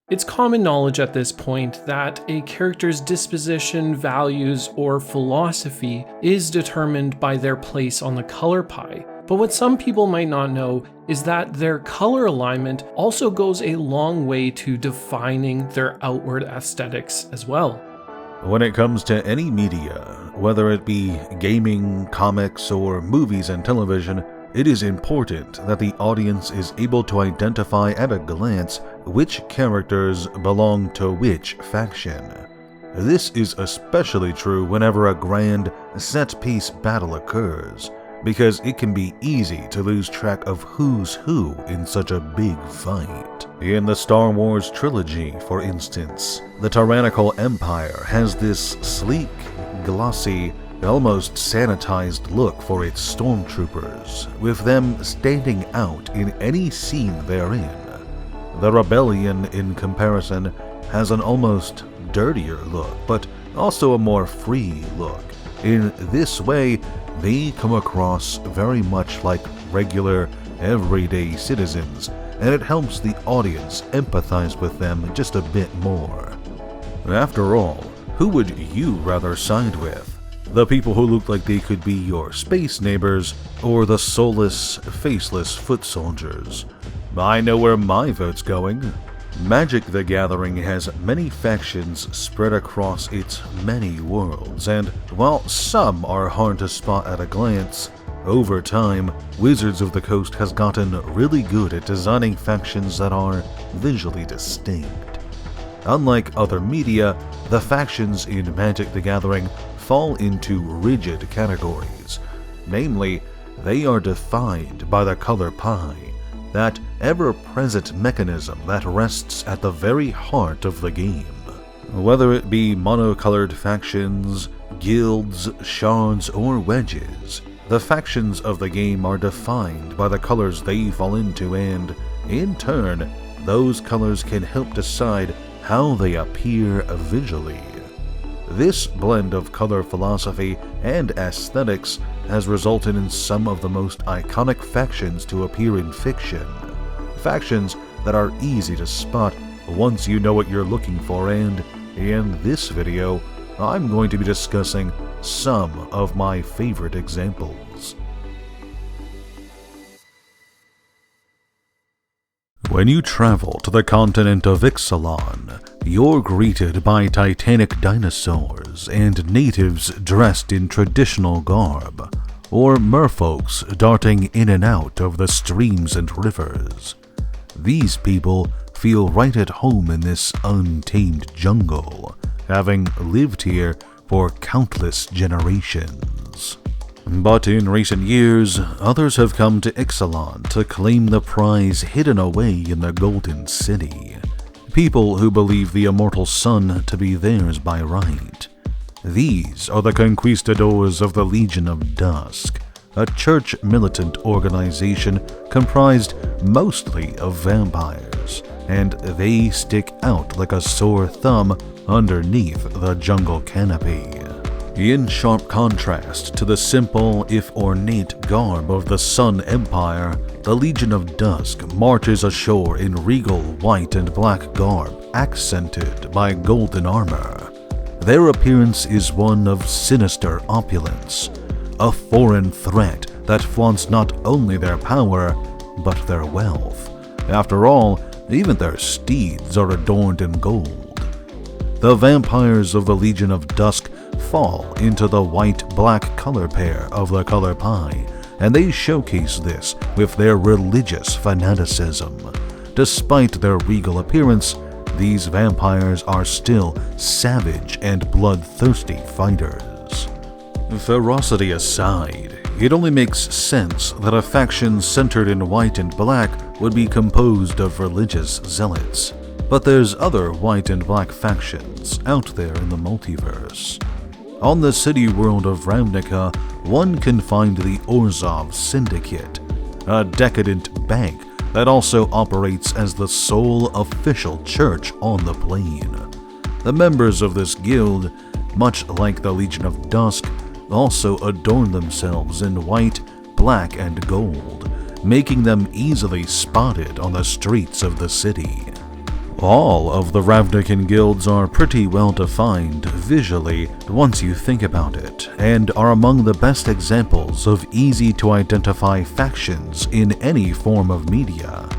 It's common knowledge at this point that a character's disposition, values, or philosophy is determined by their place on the color pie. But what some people might not know is that their color alignment also goes a long way to defining their outward aesthetics as well. When it comes to any media, whether it be gaming, comics, or movies and television, it is important that the audience is able to identify at a glance which characters belong to which faction. This is especially true whenever a grand, set-piece battle occurs, because it can be easy to lose track of who's who in such a big fight. In the Star Wars trilogy, for instance, the tyrannical empire has this sleek, glossy, almost sanitized look for its stormtroopers, with them standing out in any scene they're in. The rebellion, in comparison, has an almost dirtier look, but also a more free look. In this way, they come across very much like regular, everyday citizens, and it helps the audience empathize with them just a bit more. After all, who would you rather side with? The people who look like they could be your space neighbors, or the soulless, faceless foot soldiers? I know where my vote's going. Magic the Gathering has many factions spread across its many worlds, and while some are hard to spot at a glance, over time, Wizards of the Coast has gotten really good at designing factions that are visually distinct. Unlike other media, the factions in Magic the Gathering fall into rigid categories. Namely, they are defined by the color pie, that ever-present mechanism that rests at the very heart of the game. Whether it be monocolored factions, guilds, shards, or wedges, the factions of the game are defined by the colors they fall into, and, in turn, those colors can help decide how they appear visually. This blend of color philosophy and aesthetics has resulted in some of the most iconic factions to appear in fiction. Factions that are easy to spot once you know what you're looking for, and in this video, I'm going to be discussing some of my favorite examples. When you travel to the continent of Ixalan, you're greeted by titanic dinosaurs and natives dressed in traditional garb, or merfolks darting in and out of the streams and rivers. These people feel right at home in this untamed jungle, having lived here for countless generations. But in recent years, others have come to Ixalan to claim the prize hidden away in the Golden City. People who believe the immortal sun to be theirs by right. These are the conquistadors of the Legion of Dusk, a church militant organization comprised mostly of vampires, and they stick out like a sore thumb underneath the jungle canopy. In sharp contrast to the simple, if ornate, garb of the Sun Empire, the Legion of Dusk marches ashore in regal white and black garb, accented by golden armor. Their appearance is one of sinister opulence, a foreign threat that flaunts not only their power, but their wealth. After all, even their steeds are adorned in gold. The vampires of the Legion of Dusk fall into the white-black color pair of the color pie, and they showcase this with their religious fanaticism. Despite their regal appearance, these vampires are still savage and bloodthirsty fighters. Ferocity aside, it only makes sense that a faction centered in white and black would be composed of religious zealots. But there's other white and black factions out there in the multiverse. On the city world of Ravnica, one can find the Orzhov Syndicate, a decadent bank that also operates as the sole official church on the plane. The members of this guild, much like the Legion of Dusk, also adorn themselves in white, black, and gold, making them easily spotted on the streets of the city. All of the Ravnican guilds are pretty well defined visually once you think about it, and are among the best examples of easy to identify factions in any form of media.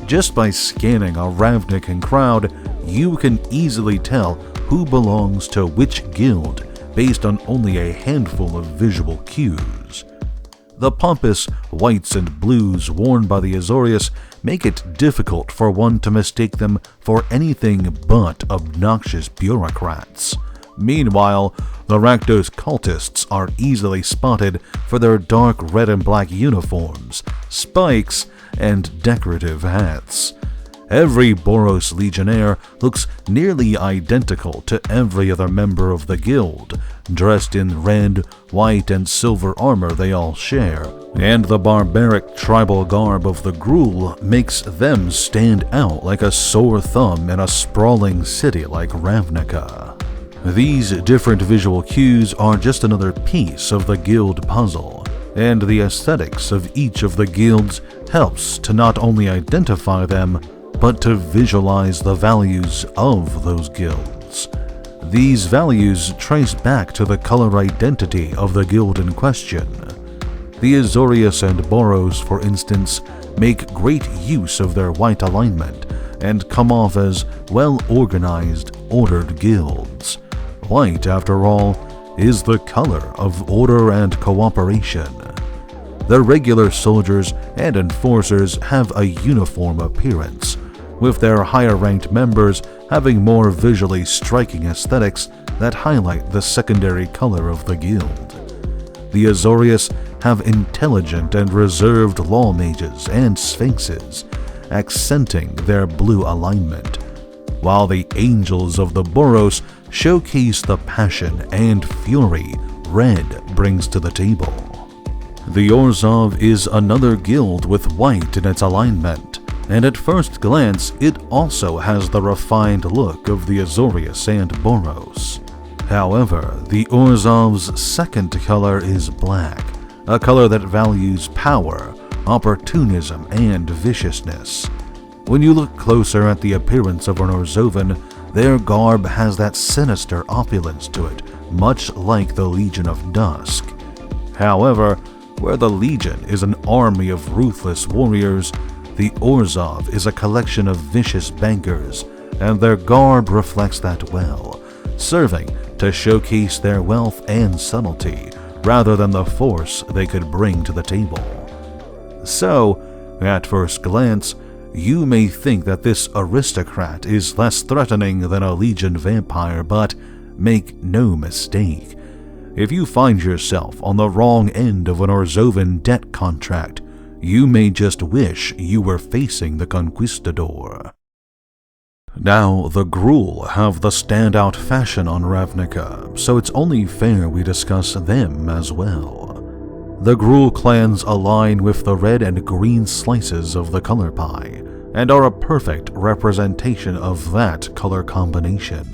Just by scanning a Ravnican crowd, you can easily tell who belongs to which guild based on only a handful of visual cues. The pompous whites and blues worn by the Azorius make it difficult for one to mistake them for anything but obnoxious bureaucrats. Meanwhile, the Rakdos cultists are easily spotted for their dark red and black uniforms, spikes, and decorative hats. Every Boros legionnaire looks nearly identical to every other member of the guild, dressed in red, white, and silver armor they all share, and the barbaric tribal garb of the Gruel makes them stand out like a sore thumb in a sprawling city like Ravnica. These different visual cues are just another piece of the guild puzzle, and the aesthetics of each of the guilds helps to not only identify them, but to visualize the values of those guilds. These values trace back to the color identity of the guild in question. The Azorius and Boros, for instance, make great use of their white alignment and come off as well-organized, ordered guilds. White, after all, is the color of order and cooperation. The regular soldiers and enforcers have a uniform appearance, with their higher-ranked members having more visually striking aesthetics that highlight the secondary color of the guild. The Azorius have intelligent and reserved law mages and sphinxes, accenting their blue alignment, while the angels of the Boros showcase the passion and fury red brings to the table. The Orzhov is another guild with white in its alignment, and at first glance it also has the refined look of the Azorius and Boros. However, the Orzhov's second color is black, a color that values power, opportunism, and viciousness. When you look closer at the appearance of an Orzovan, their garb has that sinister opulence to it, much like the Legion of Dusk. However, where the Legion is an army of ruthless warriors, the Orzhov is a collection of vicious bankers, and their garb reflects that well, serving to showcase their wealth and subtlety, rather than the force they could bring to the table. So, at first glance, you may think that this aristocrat is less threatening than a Legion vampire, but make no mistake. If you find yourself on the wrong end of an Orzovan debt contract, you may just wish you were facing the Conquistador. Now, the Gruel have the standout fashion on Ravnica, so it's only fair we discuss them as well. The Gruel clans align with the red and green slices of the color pie, and are a perfect representation of that color combination.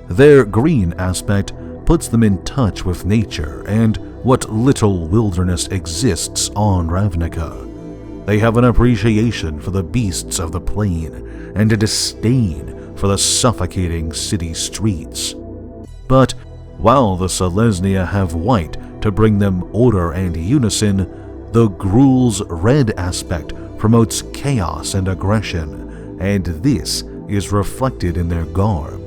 Their green aspect puts them in touch with nature and what little wilderness exists on Ravnica. They have an appreciation for the beasts of the plain and a disdain for the suffocating city streets. But while the Selesnya have white to bring them order and unison, the Gruel's red aspect promotes chaos and aggression, and this is reflected in their garb.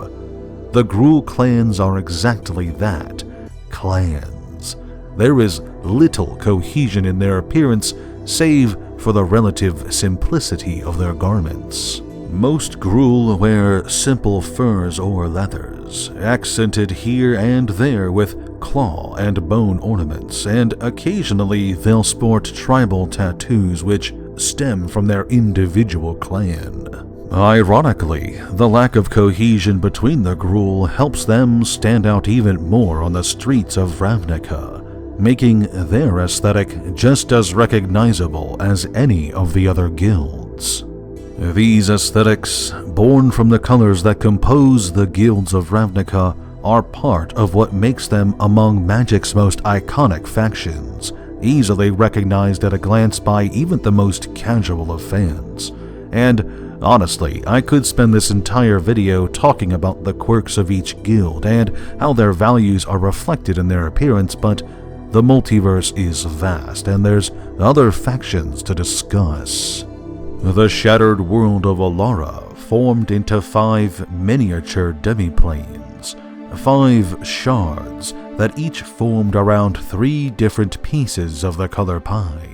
The Gruel clans are exactly that, clans. There is little cohesion in their appearance, save for the relative simplicity of their garments. Most Gruel wear simple furs or leathers, accented here and there with claw and bone ornaments, and occasionally they'll sport tribal tattoos which stem from their individual clan. Ironically, the lack of cohesion between the Gruel helps them stand out even more on the streets of Ravnica, making their aesthetic just as recognizable as any of the other guilds. These aesthetics, born from the colors that compose the guilds of Ravnica, are part of what makes them among Magic's most iconic factions, easily recognized at a glance by even the most casual of fans, And honestly, I could spend this entire video talking about the quirks of each guild and how their values are reflected in their appearance, but the multiverse is vast and there's other factions to discuss. The shattered world of Alara formed into 5 miniature demiplanes, 5 shards that each formed around 3 different pieces of the color pie.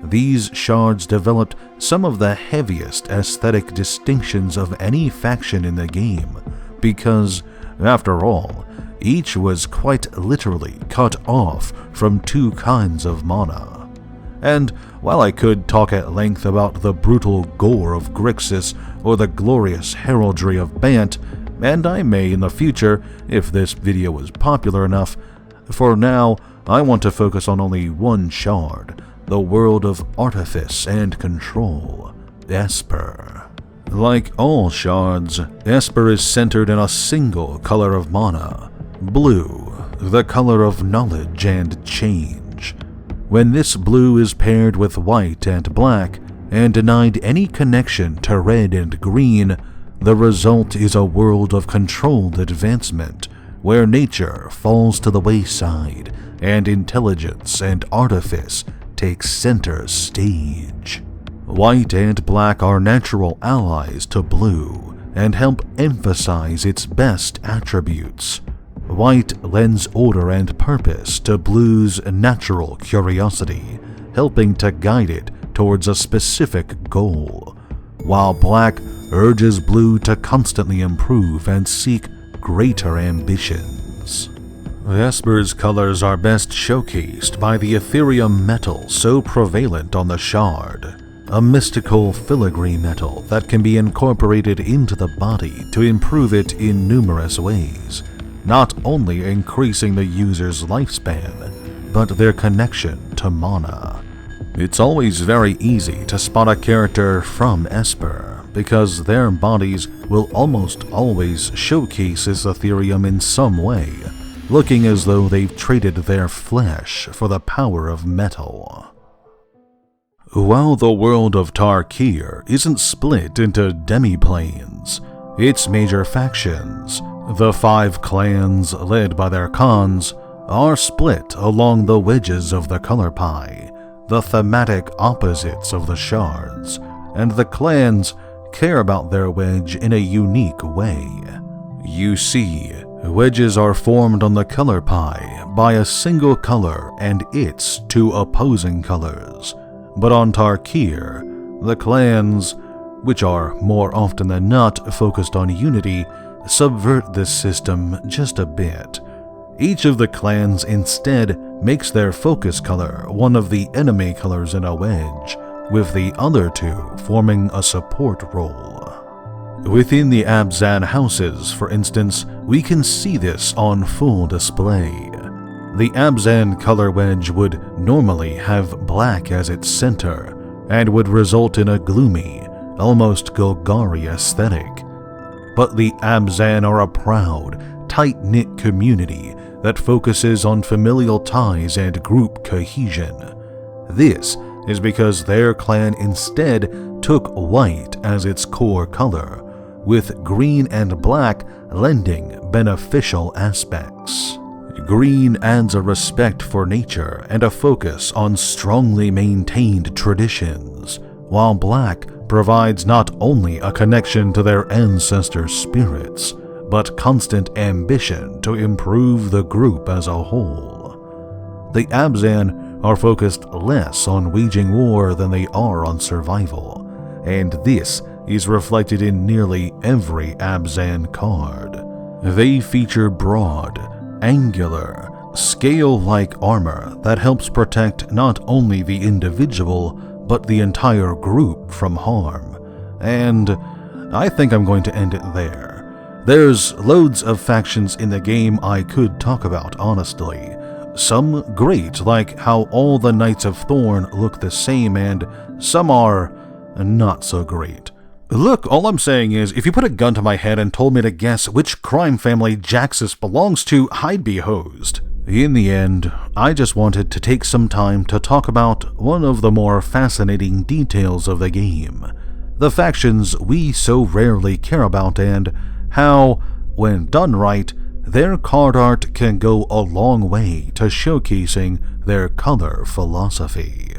These shards developed some of the heaviest aesthetic distinctions of any faction in the game, because, after all, each was quite literally cut off from 2 kinds of mana. And while I could talk at length about the brutal gore of Grixis or the glorious heraldry of Bant, and I may in the future if this video is popular enough, for now I want to focus on only one shard, the world of artifice and control, Esper. Like all shards, Esper is centered in a single color of mana, blue, the color of knowledge and change. When this blue is paired with white and black, and denied any connection to red and green, the result is a world of controlled advancement, where nature falls to the wayside, and intelligence and artifice takes center stage. White and black are natural allies to blue, and help emphasize its best attributes. White lends order and purpose to blue's natural curiosity, helping to guide it towards a specific goal, while black urges blue to constantly improve and seek greater ambitions. Esper's colors are best showcased by the Ethereum metal so prevalent on the shard, a mystical filigree metal that can be incorporated into the body to improve it in numerous ways, not only increasing the user's lifespan, but their connection to mana. It's always very easy to spot a character from Esper, because their bodies will almost always showcase this Ethereum in some way, looking as though they've traded their flesh for the power of metal. While the world of Tarkir isn't split into demiplanes, its major factions, the 5 clans led by their khans, are split along the wedges of the color pie, the thematic opposites of the shards, and the clans care about their wedge in a unique way. You see, wedges are formed on the color pie by a single color and its 2 opposing colors, but on Tarkir, the clans, which are more often than not focused on unity, subvert this system just a bit. Each of the clans instead makes their focus color one of the enemy colors in a wedge, with the other 2 forming a support role. Within the Abzan houses, for instance, we can see this on full display. The Abzan color wedge would normally have black as its center, and would result in a gloomy, almost Golgari aesthetic. But the Abzan are a proud, tight-knit community that focuses on familial ties and group cohesion. This is because their clan instead took white as its core color, with green and black lending beneficial aspects. Green adds a respect for nature and a focus on strongly maintained traditions, while black provides not only a connection to their ancestors' spirits, but constant ambition to improve the group as a whole. The Abzan are focused less on waging war than they are on survival, and this is reflected in nearly every Abzan card. They feature broad, angular, scale-like armor that helps protect not only the individual, but the entire group from harm. And I think I'm going to end it there. There's loads of factions in the game I could talk about, honestly. Some great, like how all the Knights of Thorn look the same, and some are not so great. Look, all I'm saying is, if you put a gun to my head and told me to guess which crime family Jaxus belongs to, I'd be hosed. In the end, I just wanted to take some time to talk about one of the more fascinating details of the game, the factions we so rarely care about, and how, when done right, their card art can go a long way to showcasing their color philosophy.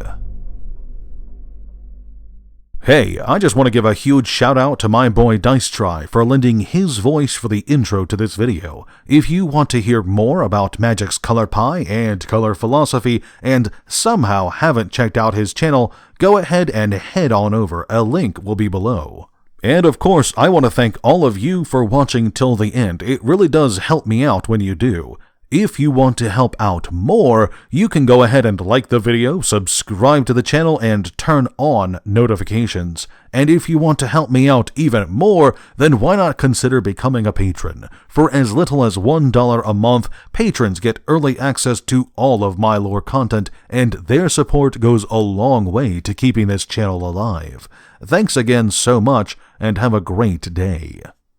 Hey, I just want to give a huge shout out to my boy Dicetry for lending his voice for the intro to this video. If you want to hear more about Magic's color pie and color philosophy and somehow haven't checked out his channel, go ahead and head on over, a link will be below. And of course, I want to thank all of you for watching till the end. It really does help me out when you do. If you want to help out more, you can go ahead and like the video, subscribe to the channel, and turn on notifications. And if you want to help me out even more, then why not consider becoming a patron? For as little as $1 a month, patrons get early access to all of my lore content, and their support goes a long way to keeping this channel alive. Thanks again so much, and have a great day.